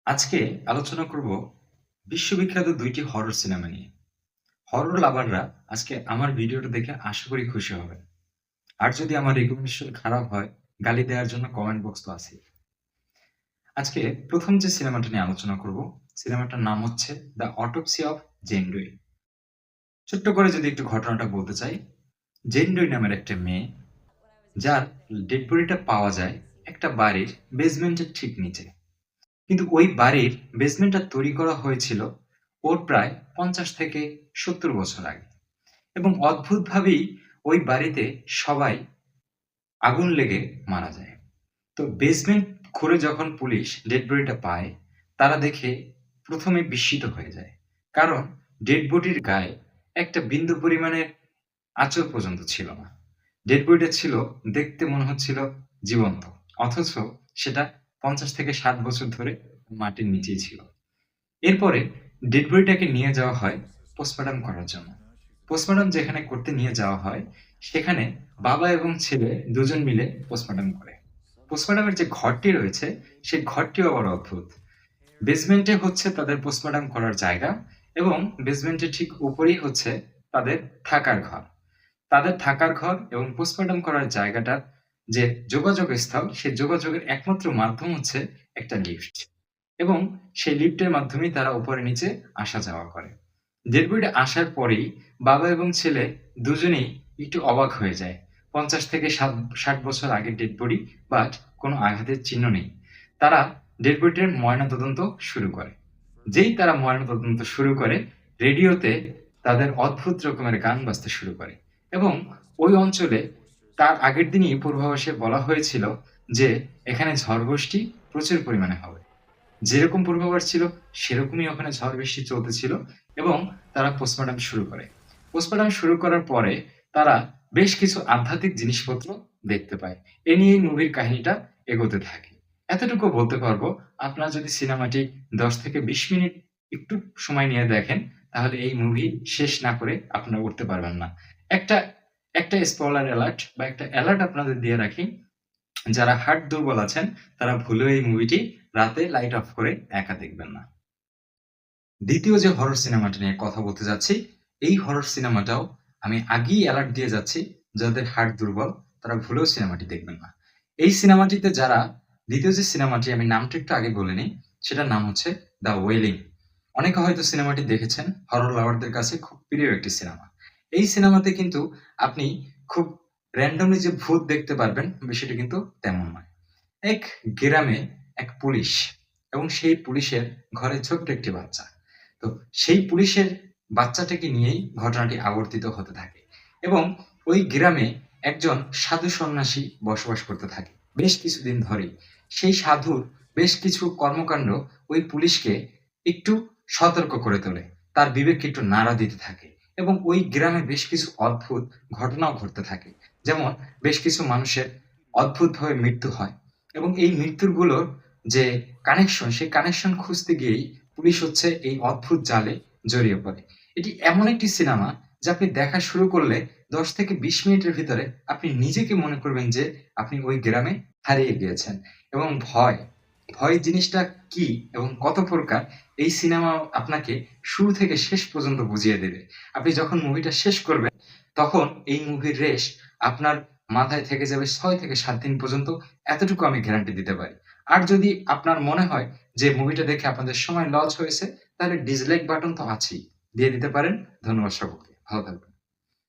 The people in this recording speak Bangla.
আজকে আলোচনা করব বিশ্ববিখ্যাত ২ টি হরর সিনেমা নিয়ে। হরর লাভাররা আজকে আমার ভিডিওটা দেখে আশা করি খুশি হবেন। আর যদি আমার রিকমেন্ডেশন খারাপ হয়, গালি দেওয়ার জন্য কমেন্ট বক্স তো আছেই। আজকে ১ম যে সিনেমাটা নিয়ে আলোচনা করব, সিনেমাটার নাম হচ্ছে 'দ্য অটোপসি অফ জেন ডুই'। ছোট্ট করে যদি একটু ঘটনাটা বলতে চাই, জেন ডুই নামের একটা মেয়ে, যার ডেড বডিটা পাওয়া যায় একটা বাড়ির বেসমেন্টের ঠিক নিচে। কিন্তু ওই বাড়ির বেসমেন্টটা তৈরি করা হয়েছিল ওর প্রায় ৫০ থেকে ৭০ বছর আগে। এবং অদ্ভুতভাবেই ওই বাড়িতে সবাই আগুন লেগে মারা যায়। তো বেসমেন্ট খুঁড়ে যখন পুলিশ ডেড বডিটা পায়, তারা দেখে ১ম এ বিস্মিত হয়ে যায়। কারণ ডেড বডির গায়ে একটা বিন্দু পরিমাণের আঁচড় পর্যন্ত ছিল না। ডেড বডিটা ছিল দেখতে মনে হচ্ছিল জীবন্ত। অথচ সেটা ৫০ থেকে ৬০ বছর ধরে মাটির নিচেই ছিল। এরপরে ডেড বডিটাকে নিয়ে যাওয়া হয় পোস্টমর্টম করার জন্য। পোস্টমর্টম যেখানে করতে নিয়ে যাওয়া হয়, সেখানে বাবা এবং ছেলে দুজন মিলে পোস্টমর্টম করে। পোস্টমর্টমের যে ঘরটি রয়েছে, সেই ঘরটিও আবার অদ্ভুত। বেসমেন্টে হচ্ছে তাদের পোস্টমর্টম করার জায়গা এবং বেসমেন্টের ঠিক উপরেই হচ্ছে তাদের থাকার ঘর। তাদের থাকার ঘর এবং পোস্টমর্টম করার জায়গাটার যে যোগাযোগ স্থল, সেই যোগাযোগের একমাত্র মাধ্যম হচ্ছে একটা লিফট। এবং সেই লিফটের মাধ্যমেই তারা উপরে নিচে আসা যাওয়া করে। ডেড বডিটা আসার পরেই বাবা এবং ছেলে দুজনেই একটু অবাক হয়ে যায়। ৫০ থেকে ৬০ বছর আগের ডেড বডি, বাট কোনো আঘাতের চিহ্ন নেই। তারা ডেড বডিটার ময়নাতদন্ত শুরু করে। যেই তারা ময়নাতদন্ত শুরু করে, রেডিওতে তাদের অদ্ভুত রকমের গান বাজতে শুরু করে এবং ওই অঞ্চলে তার আগের দিনই পূর্বাভাসে বলা হয়েছিল যে এখানে ঝড় বৃষ্টি প্রচুর পরিমাণে হবে। যেরকম পূর্বাভাস ছিল সেরকমই ওখানে ঝড় বৃষ্টি চলতেছিল এবং তারা পোস্টমর্টম শুরু করে। পোস্টমর্টম শুরু করার পরে তারা বেশ কিছু আধ্যাত্মিক জিনিসপত্র দেখতে পায়। এ নিয়েই মুভির কাহিনীটা এগোতে থাকে। এতটুকু বলতে পারবো, আপনারা যদি সিনেমাটি ১০ থেকে ২০ মিনিট একটু সময় নিয়ে দেখেন, তাহলে এই মুভি শেষ না করে আপনারা উঠতে পারবেন না। একটা একটা স্পয়লার অ্যালার্ট বা একটা অ্যালার্ট আপনাদের দিয়ে রাখি। যারা হার্ট দুর্বল আছেন, তারা ভুলেও এই মুভিটি রাতে লাইট অফ করে একা দেখবেন না। দ্বিতীয় যে হরর সিনেমাটা নিয়ে কথা বলতে যাচ্ছি, এই হরর সিনেমাটাও আমি আগেই অ্যালার্ট দিয়ে যাচ্ছি, যাদের হার্ট দুর্বল তারা ভুলেও সিনেমাটি দেখবেন না। এই সিনেমাটিতে যারা দ্বিতীয় যে সিনেমাটি আমি নামটা একটু আগে বলে নিই, সেটার নাম হচ্ছে 'দ্য ওয়েলিং'। অনেকে হয়তো সিনেমাটি দেখেছেন, হরর লাভারদের কাছে খুব প্রিয় একটি সিনেমা। এই সিনেমাতে কিন্তু আপনি খুব র‍্যান্ডমলি যে ভূত দেখতে পারবেন, বিষয়টি কিন্তু তেমন নয়। এক গ্রামে এক পুলিশ এবং সেই পুলিশের ঘরে ছোট্ট একটি বাচ্চা। তো সেই পুলিশের বাচ্চাটাকে নিয়েই ঘটনাটি আবর্তিত হতে থাকে এবং ওই গ্রামে একজন সাধু সন্ন্যাসী বসবাস করতে থাকে বেশ কিছুদিন ধরেই। সেই সাধুর বেশ কিছু কর্মকাণ্ড ওই পুলিশকে একটু সতর্ক করে তোলে। তার বিবেককে একটু নাড়া দিতে থাকে এবং ওই গ্রামে বেশ কিছু অদ্ভুত ঘটনাও ঘটতে থাকে। যেমন বেশ কিছু মানুষের অদ্ভুতভাবে মৃত্যু হয় এবং এই মৃত্যুগুলোর যে কানেকশন, সেই কানেকশন খুঁজতে গিয়েই পুলিশ হচ্ছে এই অদ্ভুত জালে জড়িয়ে পড়ে। এটি এমন একটি সিনেমা যা আপনি দেখা শুরু করলে ১০ থেকে ২০ মিনিটের ভিতরে আপনি নিজেকে মনে করবেন যে আপনি ওই গ্রামে হারিয়ে গিয়েছেন এবং ভয় জিনিসটা কি এবং কত প্রকার, এই সিনেমা আপনাকে শুরু থেকে শেষ পর্যন্ত বুঝিয়ে দেবে। আপনি যখন মুভিটা শেষ করবেন, তখন এই মুভির রেশ আপনার মাথায় থেকে যাবে ৬ থেকে ৭ দিন পর্যন্ত, এতটুকু আমি গ্যারান্টি দিতে পারি। আর যদি আপনার মনে হয় যে মুভিটা দেখে আপনাদের সময় লস হয়েছে, তাহলে ডিসলাইক বাটন তো আছেই। দিয়ে দিতে পারেন। ধন্যবাদ সকলকে। ভালো থাকবেন।